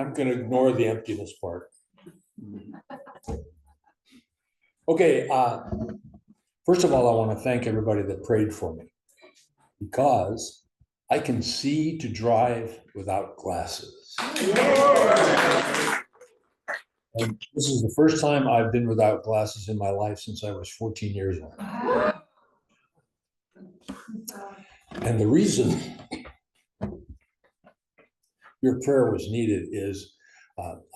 I'm going to ignore the emptiness part. Okay, first of all, I want to thank everybody that prayed for me, because I can see to drive without glasses. And this is the first time I've been without glasses in my life since I was 14 years old. And the reason your prayer was needed is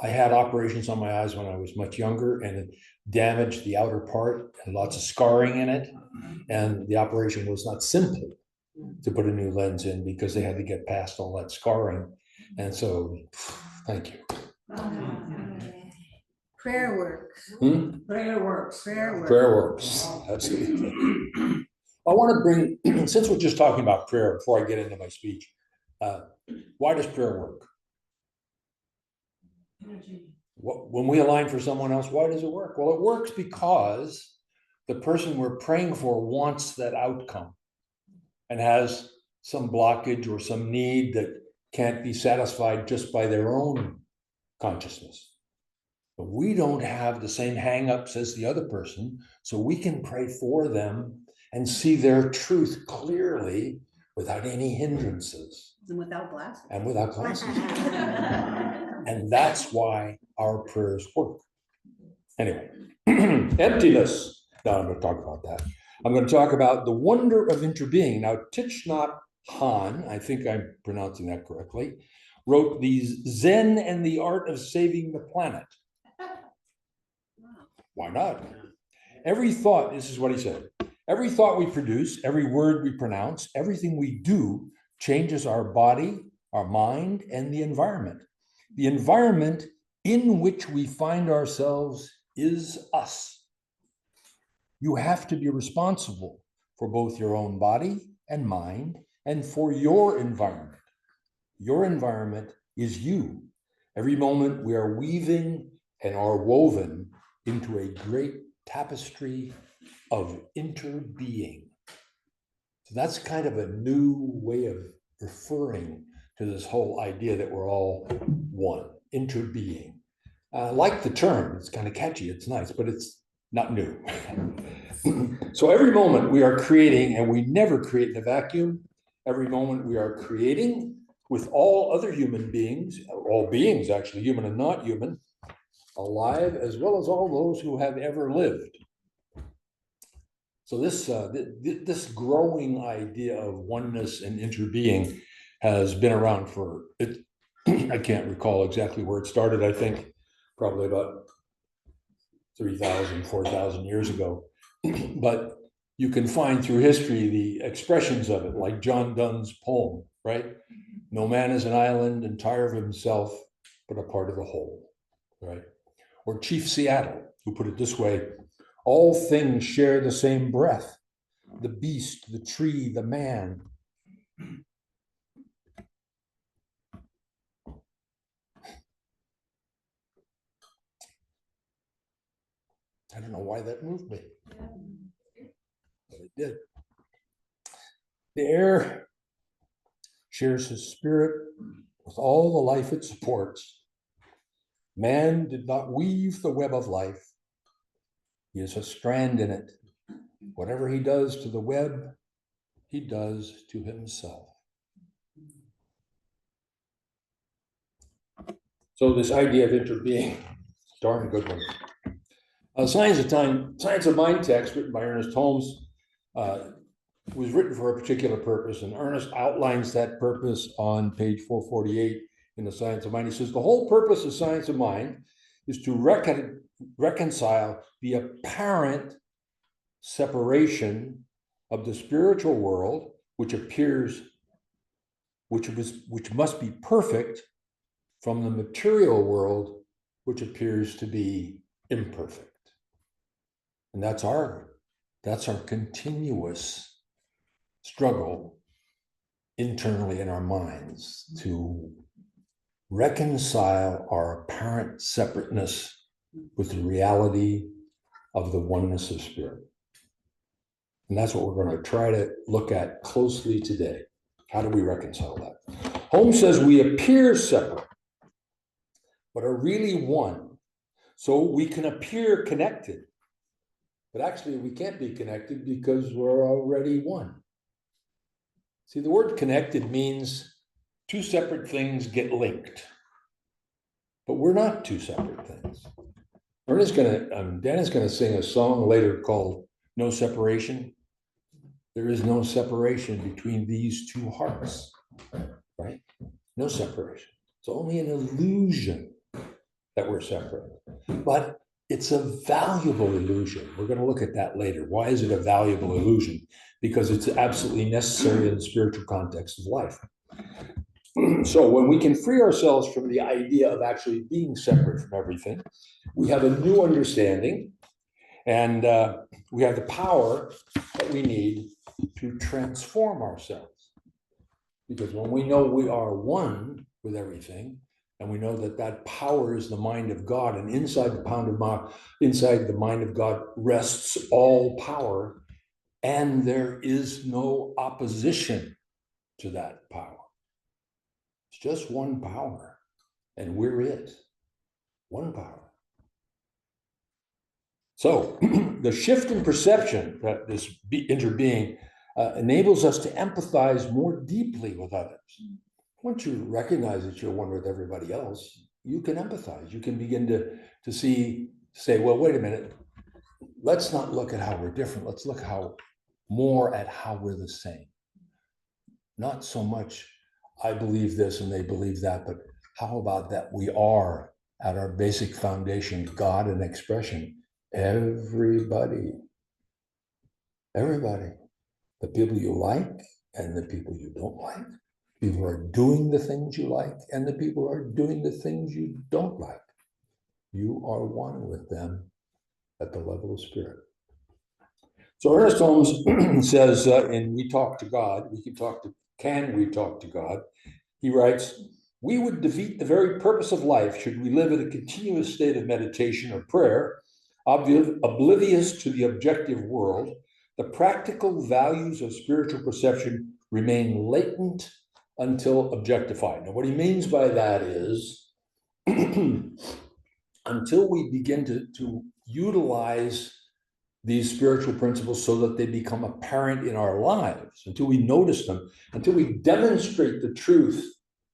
I had operations on my eyes when I was much younger, and it damaged the outer part and lots of scarring in it. And the operation was not simple to put a new lens in, because they had to get past all that scarring. And so, thank you. Prayer works. Prayer works. Prayer works. Prayer works. Absolutely. I want to bring, since we're just talking about prayer, before I get into my speech, why does prayer work? When we align for someone else, why does it work? Well, it works because the person we're praying for wants that outcome and has some blockage or some need that can't be satisfied just by their own consciousness. But we don't have the same hang-ups as the other person, so we can pray for them and see their truth clearly without any hindrances. And without glasses. And without glasses. And that's why our prayers work. Anyway, emptiness. Now I'm going to talk about that. I'm going to talk about the wonder of interbeing. Now, Thich Nhat Hanh, I think I'm pronouncing that correctly, wrote these Zen and the Art of Saving the Planet. Why not? Every thought, this is what he said, every thought we produce, every word we pronounce, everything we do changes our body, our mind, and the environment. The environment in which we find ourselves is us. You have to be responsible for both your own body and mind and for your environment. Your environment is you. Every moment we are weaving and are woven into a great tapestry of interbeing. So that's kind of a new way of referring to this whole idea that we're all one, interbeing. I like the term, it's kind of catchy, it's nice, but it's not new. So every moment we are creating, and we never create in a vacuum. Every moment we are creating with all other human beings, all beings actually, human and not human, alive, as well as all those who have ever lived. So this growing idea of oneness and interbeing has been around for it. I can't recall exactly where it started. I think probably about 3,000, 4,000 years ago. But you can find through history the expressions of it, like John Donne's poem, right? No man is an island, entire of himself, but a part of the whole, right? Or Chief Seattle, who put it this way: all things share the same breath, the beast, the tree, the man. I don't know why that moved me, but it did. The air shares his spirit with all the life it supports. Man did not weave the web of life. He is a strand in it. Whatever he does to the web, he does to himself. So this idea of interbeing, darn good one. Science of Mind text, written by Ernest Holmes, was written for a particular purpose, and Ernest outlines that purpose on page 448 in the Science of Mind. He says, the whole purpose of Science of Mind is to reconcile the apparent separation of the spiritual world, which must be perfect, from the material world, which appears to be imperfect. And that's our continuous struggle internally in our minds to reconcile our apparent separateness with the reality of the oneness of spirit. And that's what we're going to try to look at closely today. How do we reconcile that? Holmes says we appear separate, but are really one. So we can appear connected, but actually we can't be connected because we're already one. See, the word connected means two separate things get linked, but we're not two separate things. Dan is gonna sing a song later called No Separation. There is no separation between these two hearts, right? No separation. It's only an illusion that we're separate, but it's a valuable illusion. We're going to look at that later. Why is it a valuable illusion? Because it's absolutely necessary in the spiritual context of life. So when we can free ourselves from the idea of actually being separate from everything, we have a new understanding, and we have the power that we need to transform ourselves. Because when we know we are one with everything, and we know that that power is the mind of God, and inside the mind of God rests all power, and there is no opposition to that power. It's just one power, and we're it. One power. So the shift in perception that this interbeing enables us to empathize more deeply with others. Once you recognize that you're one with everybody else, you can empathize. You can begin to say, well, wait a minute. Let's not look at how we're different. Let's look more at how we're the same. Not so much, I believe this and they believe that, but how about that we are at our basic foundation, God and expression. Everybody, the people you like and the people you don't like, people are doing the things you like and the people are doing the things you don't like. You are one with them at the level of spirit. So Ernest Holmes says in We Talk to God, Can We Talk to God? He writes, we would defeat the very purpose of life should we live in a continuous state of meditation or prayer, oblivious to the objective world. The practical values of spiritual perception remain latent until objectified. Now, what he means by that is until we begin to utilize these spiritual principles so that they become apparent in our lives, until we notice them, until we demonstrate the truth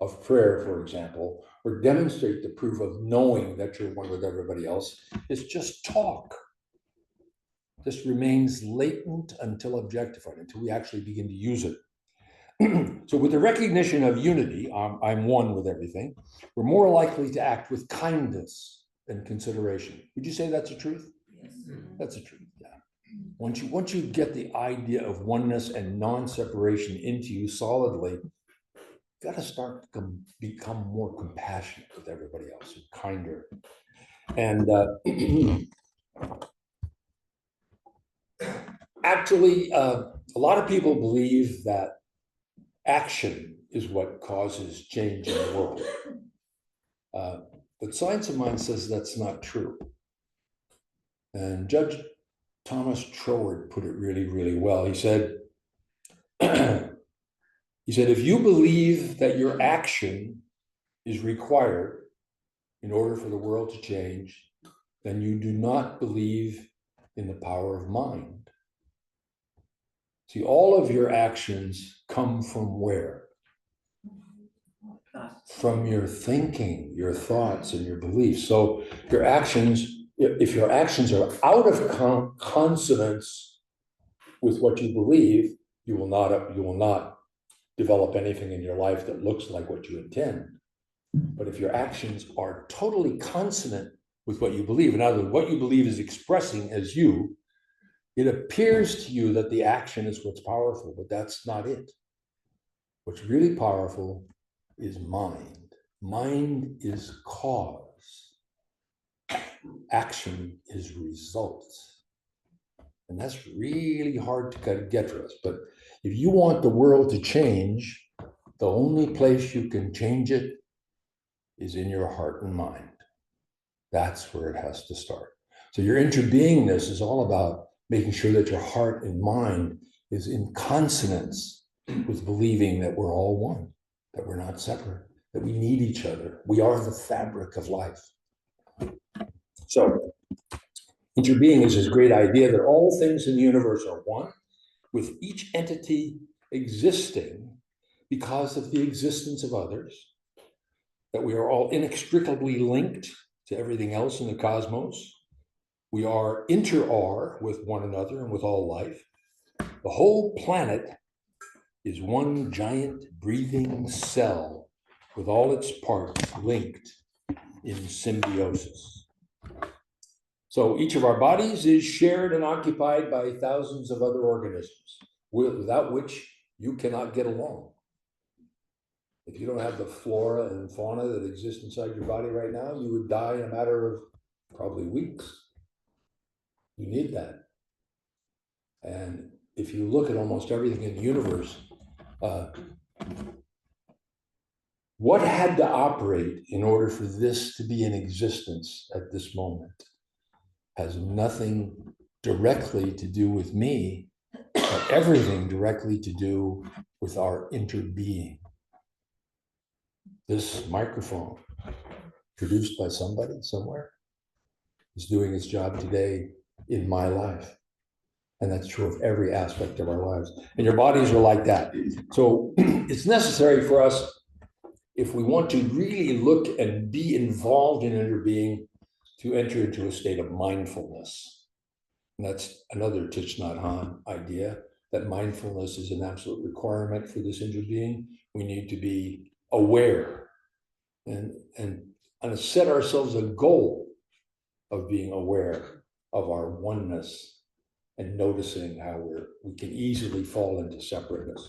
of prayer, for example, or demonstrate the proof of knowing that you're one with everybody else, it's just talk. This remains latent until objectified, until we actually begin to use it. So with the recognition of unity, I'm one with everything, we're more likely to act with kindness and consideration. Would you say that's the truth? Yes. That's the truth, yeah. Once you get the idea of oneness and non-separation into you solidly, you got to start to become more compassionate with everybody else and kinder. And actually, a lot of people believe that action is what causes change in the world. But Science of Mind says that's not true. And Judge Thomas Troward put it really, really well. He said, if you believe that your action is required in order for the world to change, then you do not believe in the power of mind. See, all of your actions come from where? From your thinking, your thoughts, and your beliefs. So your actions, if your actions are out of consonance with what you believe, you will not develop anything in your life that looks like what you intend. But if your actions are totally consonant with what you believe, in other words, what you believe is expressing as you, it appears to you that the action is what's powerful, but that's not it. What's really powerful is mind. Mind is cause. Action is results. And that's really hard to get to us. But if you want the world to change, the only place you can change it is in your heart and mind. That's where it has to start. So your interbeingness is all about making sure that your heart and mind is in consonance with believing that we're all one, that we're not separate, that we need each other. We are the fabric of life. So, interbeing is this great idea that all things in the universe are one, with each entity existing because of the existence of others, that we are all inextricably linked to everything else in the cosmos. We are inter-are with one another and with all life. The whole planet is one giant breathing cell with all its parts linked in symbiosis. So each of our bodies is shared and occupied by thousands of other organisms, without which you cannot get along. If you don't have the flora and fauna that exist inside your body right now, you would die in a matter of probably weeks. You need that. And if you look at almost everything in the universe, what had to operate in order for this to be in existence at this moment has nothing directly to do with me, but everything directly to do with our interbeing. This microphone, produced by somebody somewhere, is doing its job today in my life. And that's true of every aspect of our lives. And your bodies are like that. So it's necessary for us, if we want to really look and be involved in interbeing, to enter into a state of mindfulness. And that's another Thich Nhat Hanh idea, that mindfulness is an absolute requirement for this interbeing. We need to be aware and set ourselves a goal of being aware of our oneness and noticing how we can easily fall into separateness.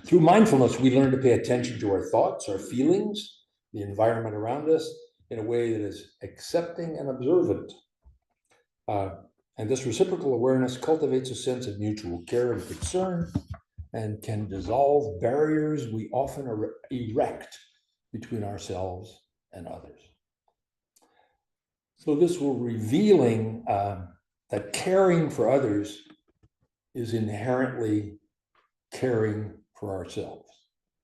Through mindfulness, we learn to pay attention to our thoughts, our feelings, the environment around us in a way that is accepting and observant. And this reciprocal awareness cultivates a sense of mutual care and concern and can dissolve barriers we often erect between ourselves and others. So this will revealing that caring for others is inherently caring for ourselves.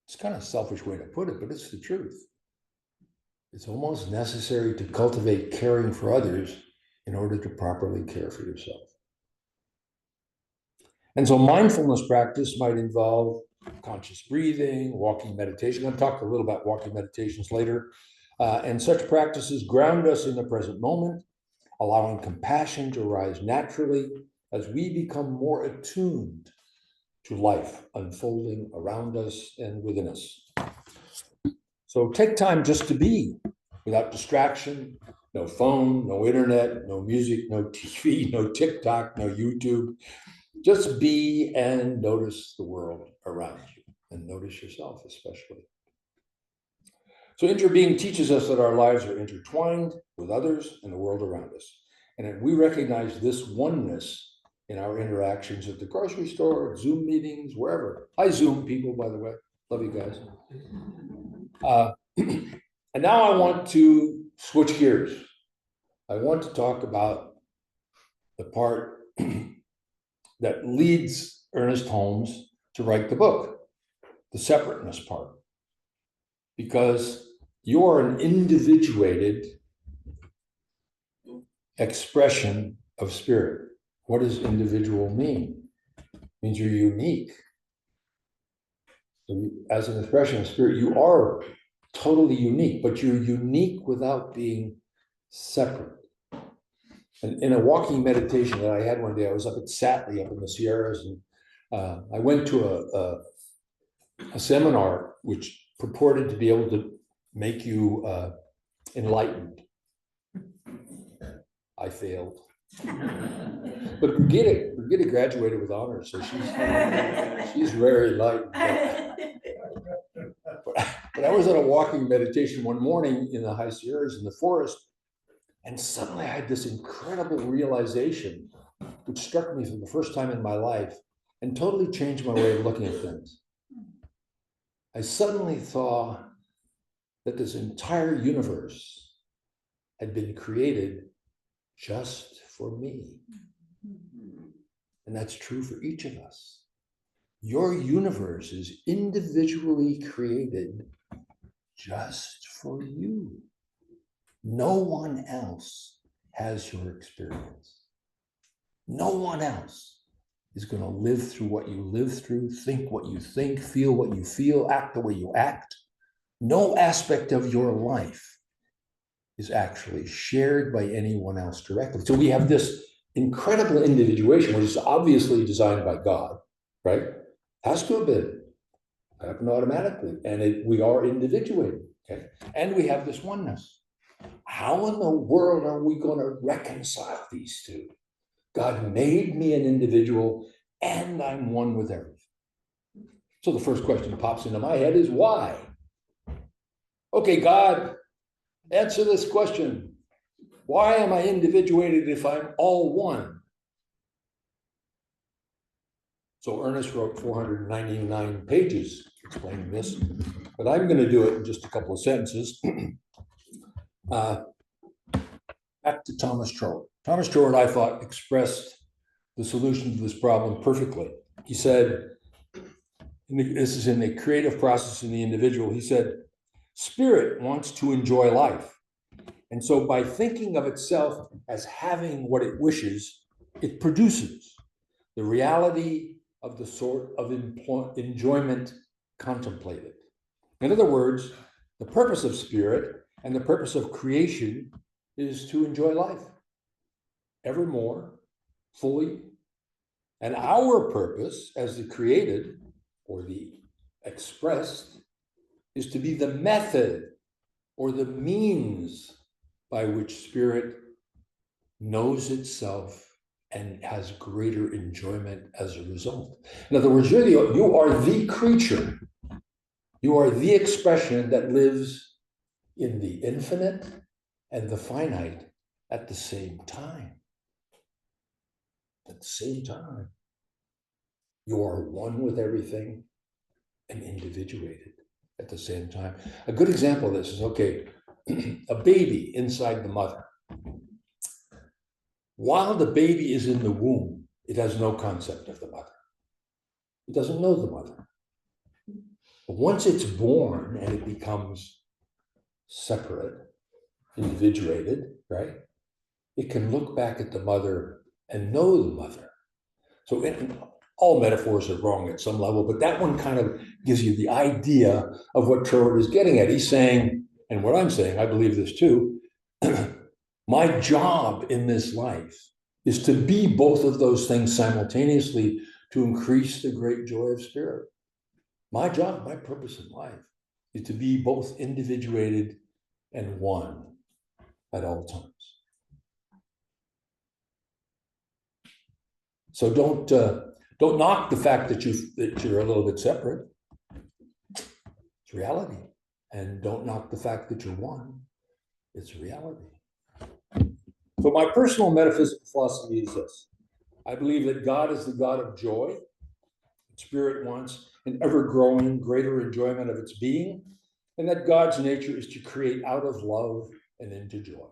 It's kind of a selfish way to put it, but it's the truth. It's almost necessary to cultivate caring for others in order to properly care for yourself. And so mindfulness practice might involve conscious breathing, walking meditation. I'll talk a little about walking meditations later. And such practices ground us in the present moment, allowing compassion to arise naturally as we become more attuned to life unfolding around us and within us. So take time just to be, without distraction, no phone, no internet, no music, no TV, no TikTok, no YouTube. Just be and notice the world around you, and notice yourself especially. So interbeing teaches us that our lives are intertwined with others and the world around us. And we recognize this oneness in our interactions at the grocery store, Zoom meetings, wherever. Hi, Zoom people, by the way. Love you guys. And now I want to switch gears. I want to talk about the part that leads Ernest Holmes to write the book, the separateness part. Because you are an individuated expression of spirit. What does individual mean? It means you're unique. So as an expression of spirit, you are totally unique, but you're unique without being separate. And in a walking meditation that I had one day, I was up at Satley, up in the Sierras, and I went to a seminar which purported to be able to make you enlightened. I failed. But Brigitte graduated with honors, so she's very enlightened. But I was at a walking meditation one morning in the high Sierras in the forest, and suddenly I had this incredible realization, which struck me for the first time in my life and totally changed my way of looking at things. I suddenly saw that this entire universe had been created just for me. And that's true for each of us. Your universe is individually created just for you. No one else has your experience. No one else is going to live through what you live through, think what you think, feel what you feel, act the way you act. No aspect of your life is actually shared by anyone else directly. So we have this incredible individuation, which is obviously designed by God, right? Has to have been happened automatically, and we are individuated, okay? And we have this oneness. How in the world are we going to reconcile these two? God made me an individual, and I'm one with everything. So the first question that pops into my head is why? Okay, God, answer this question. Why am I individuated if I'm all one? So Ernest wrote 499 pages explaining this, but I'm going to do it in just a couple of sentences. Back to Thomas Troward. Thomas Troward, I thought, expressed the solution to this problem perfectly. He said, this is in the creative process in the individual, he said, spirit wants to enjoy life. And so by thinking of itself as having what it wishes, it produces the reality of the sort of enjoyment contemplated. In other words, the purpose of spirit and the purpose of creation is to enjoy life evermore, fully. And our purpose as the created or the expressed is to be the method or the means by which spirit knows itself and has greater enjoyment as a result. In other words, you are the creature. You are the expression that lives in the infinite and the finite at the same time. At the same time. You are one with everything and individuated at the same time. A good example of this is, okay, a baby inside the mother. While the baby is in the womb, it has no concept of the mother. It doesn't know the mother. But once it's born and it becomes separate, individuated, right? It can look back at the mother and know the mother. So all metaphors are wrong at some level, but that one kind of gives you the idea of what Troward is getting at. He's saying, and what I'm saying, I believe this too, my job in this life is to be both of those things simultaneously to increase the great joy of spirit. My job, my purpose in life is to be both individuated and one at all times. So don't knock the fact that you're a little bit separate. It's reality. And don't knock the fact that you're one. It's reality. So my personal metaphysical philosophy is this. I believe that God is the God of joy. Spirit wants an ever-growing, greater enjoyment of its being, and that God's nature is to create out of love and into joy.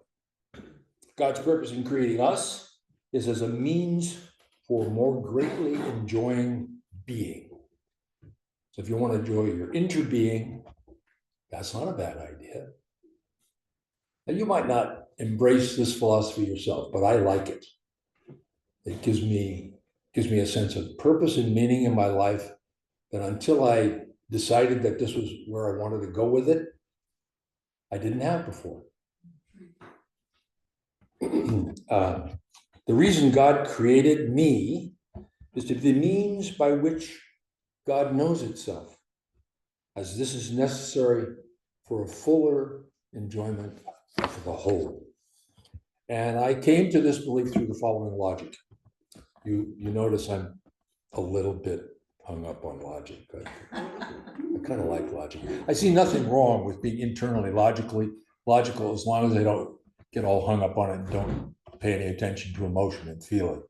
God's purpose in creating us is as a means for more greatly enjoying being. So if you want to enjoy your interbeing, that's not a bad idea. And you might not embrace this philosophy yourself, but I like it. It gives me a sense of purpose and meaning in my life that until I decided that this was where I wanted to go with it, I didn't have before. The reason God created me is to be the means by which God knows itself, as this is necessary for a fuller enjoyment of the whole. And I came to this belief through the following logic. You notice I'm a little bit hung up on logic. I kind of like logic. I see nothing wrong with being internally logical as long as I don't get all hung up on it and don't pay any attention to emotion and feeling.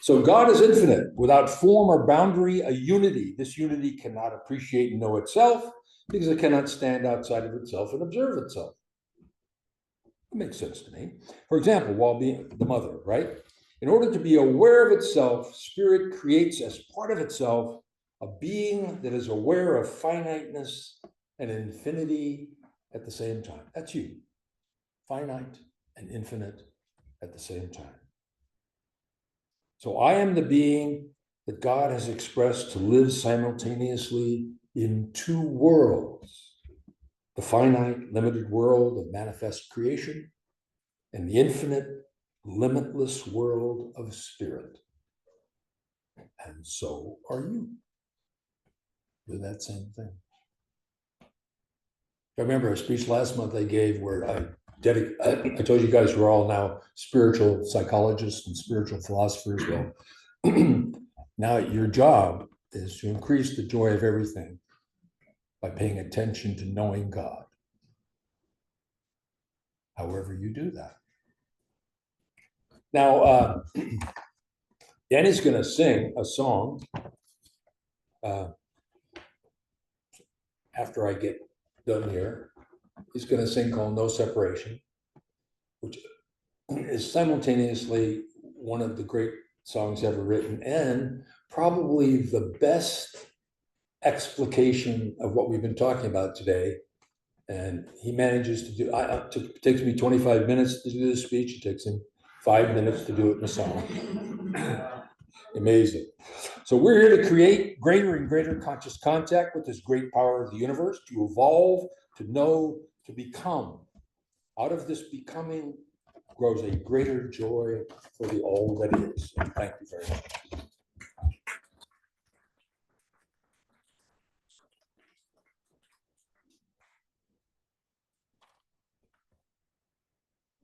So God is infinite, without form or boundary, a unity. This unity cannot appreciate and know itself because it cannot stand outside of itself and observe itself. It makes sense to me. For example, while being the mother, right? In order to be aware of itself, spirit creates as part of itself a being that is aware of finiteness and infinity at the same time. That's you. Finite and infinite at the same time. So I am the being that God has expressed to live simultaneously in two worlds, the finite, limited world of manifest creation and the infinite, limitless world of spirit. And so are you. You're that same thing. I remember a speech last month I gave where I told you guys we're all now spiritual psychologists and spiritual philosophers. Well, now your job is to increase the joy of everything by paying attention to knowing God. However you do that. Now, Danny's going to sing a song after I get done here. He's going to sing called No Separation, which is simultaneously one of the great songs ever written and probably the best explication of what we've been talking about today. And he manages to do, it takes me 25 minutes to do this speech. It takes him 5 minutes to do it in a song. Amazing. So we're here to create greater and greater conscious contact with this great power of the universe, to evolve, to know, to become. Out of this becoming grows a greater joy for the all that is. Thank you very much.